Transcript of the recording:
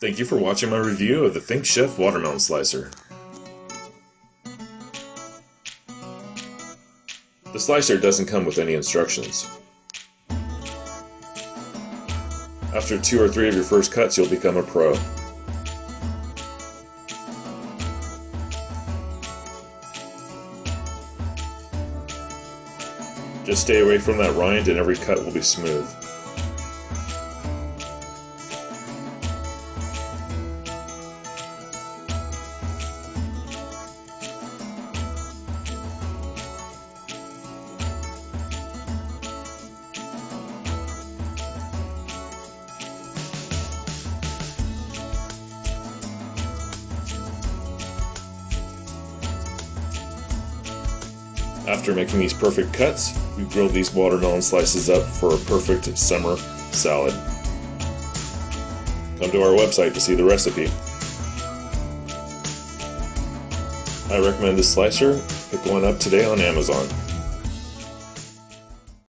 Thank you for watching my review of the Think Chef Watermelon Slicer. The slicer doesn't come with any instructions. After 2 or 3 of your first cuts, you'll become a pro. Just stay away from that rind and every cut will be smooth. After making these perfect cuts, we grilled these watermelon slices up for a perfect summer salad. Come to our website to see the recipe. I recommend this slicer. Pick one up today on Amazon.